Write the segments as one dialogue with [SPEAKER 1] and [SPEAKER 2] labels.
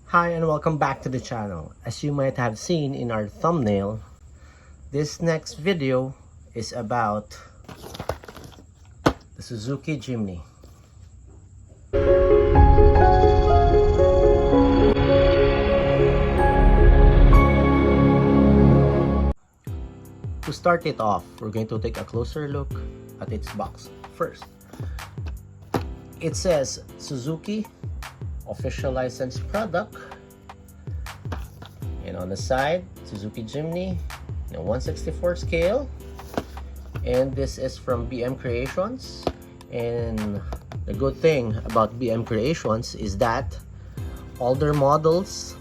[SPEAKER 1] Hi and welcome back to the channel. As you might have seen in our thumbnail, this next video is about the Suzuki Jimny. To start it off, we're going to take a closer look at its box first. It says Suzuki official licensed product, and on the side Suzuki Jimny in a 1/64 scale, and this is from BM Creations. And the good thing about BM Creations is that all their models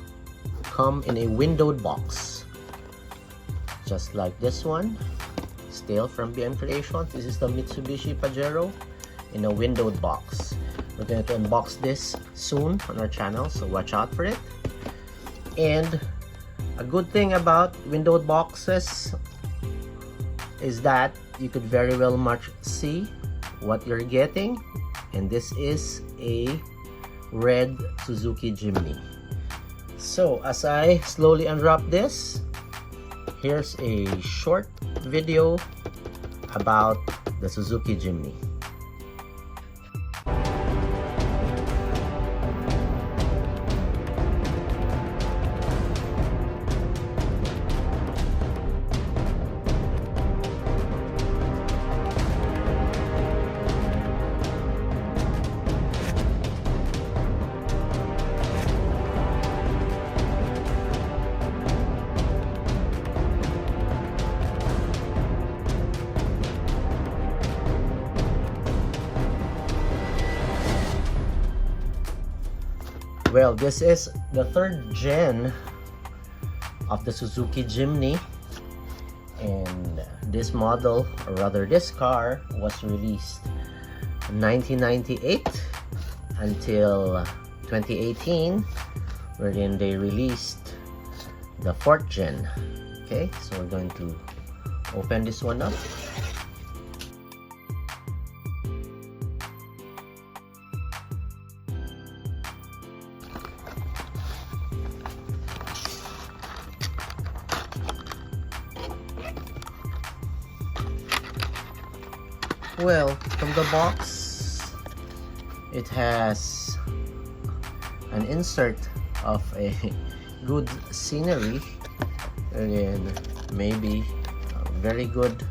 [SPEAKER 1] come in a windowed box, just like this one, still from BM Creations. This is the Mitsubishi Pajero in a windowed box. We're going to unbox this soon on our channel, so watch out for it. And a good thing about windowed boxes is that you could very well much see what you're getting, and this is a red Suzuki Jimny. So as I slowly unwrap this, here's a short video about the Suzuki Jimny. Well, this is the third gen of the Suzuki Jimny, and this model, or rather this car, was released in 1998 until 2018, wherein they released the fourth gen. Okay, so we're going to open this one up. Well, from the box, it has an insert of a good scenery, and maybe a very good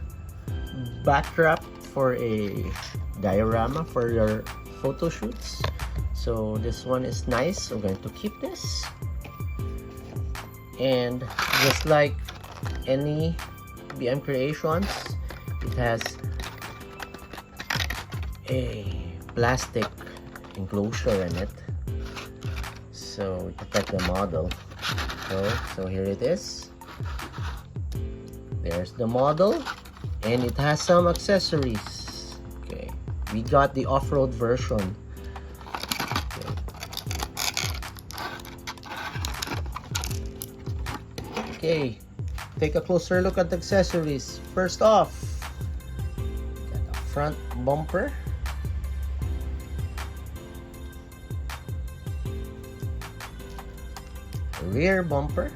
[SPEAKER 1] backdrop for a diorama for your photo shoots. So this one is nice. We're going to keep this. And just like any BM Creations, it has a plastic enclosure in it, so protect the model. So here it is. There's the model, and it has some accessories. Okay, we got the off-road version. Okay, take a closer look at the accessories. First off, got a front bumper, rear bumper,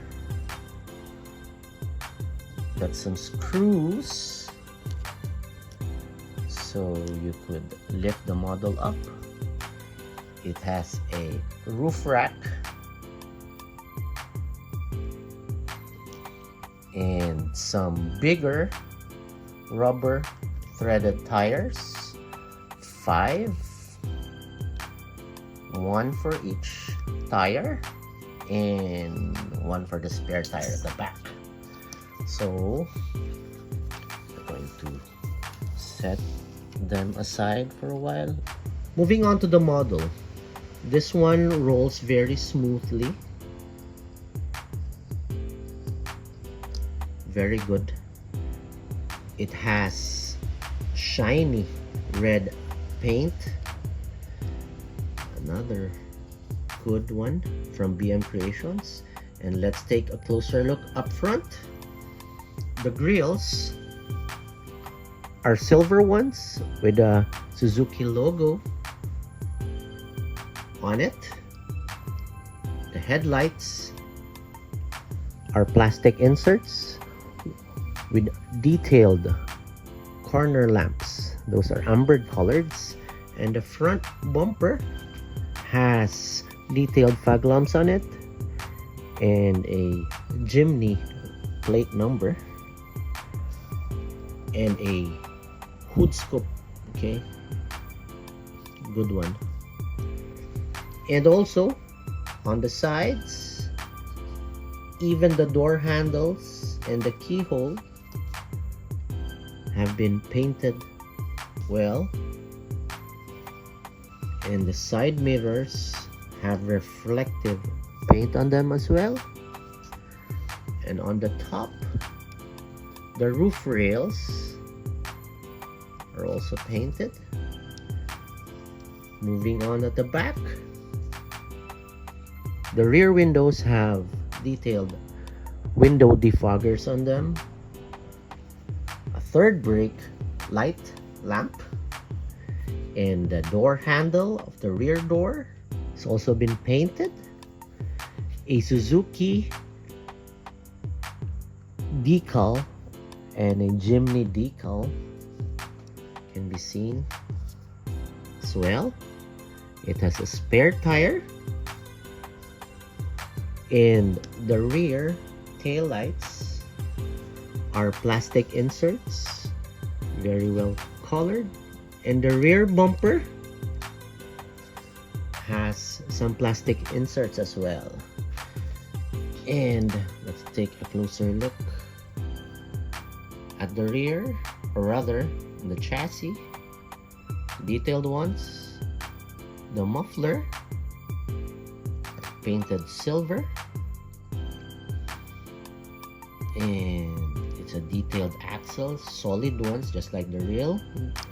[SPEAKER 1] got some screws so you could lift the model up. It has a roof rack and some bigger rubber threaded tires, 5, one for each tire, and one for the spare tire at the back. So we're going to set them aside for a while. Moving on to the model, this one rolls very smoothly, very good. It has shiny red paint, another good one from BM Creations. And let's take a closer look up front. The grills are silver ones with a Suzuki logo on it. The headlights are plastic inserts with detailed corner lamps. Those are amber colors. And the front bumper has detailed fog lamps on it and a Jimny plate number and a hood scoop. Okay, good one. And also on the sides, even the door handles and the keyhole have been painted well, and the side mirrors have reflective paint on them as well. And on the top, the roof rails are also painted. Moving on at the back, the rear windows have detailed window defoggers on them, a third brake light lamp, and the door handle of the rear door has also been painted. A Suzuki decal and a Jimny decal can be seen as well. It has a spare tire, and the rear tail lights are plastic inserts, very well colored, and the rear bumper has some plastic inserts as well. And let's take a closer look at the rear, or rather the chassis, detailed ones. The muffler painted silver, and it's a detailed axle, solid ones just like the real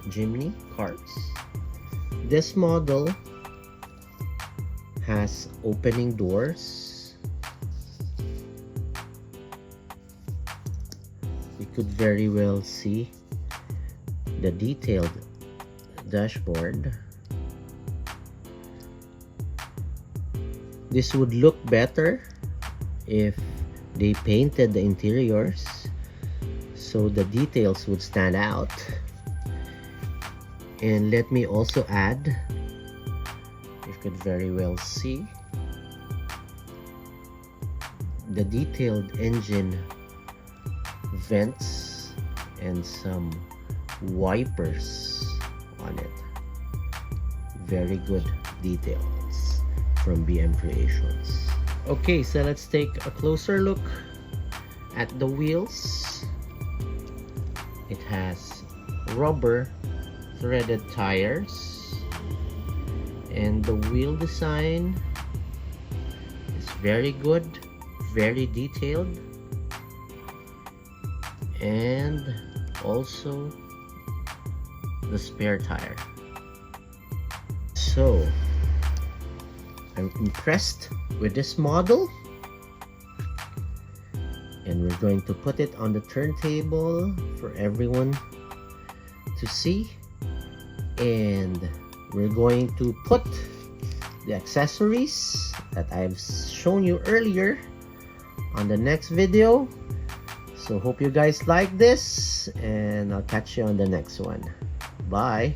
[SPEAKER 1] Jimny cars. This model has opening doors. You could very well see the detailed dashboard. This would look better if they painted the interiors so the details would stand out. And let me also add, you could very well see the detailed engine vents and some wipers on it. Very good details from BM Creations. Okay, so let's take a closer look at the wheels. It has rubber threaded tires, and the wheel design is very good, very detailed, and also the spare tire. So I'm impressed with this model, and we're going to put it on the turntable for everyone to see, and we're going to put the accessories that I've shown you earlier on the next video. So hope you guys like this, and I'll catch you on the next one. Bye.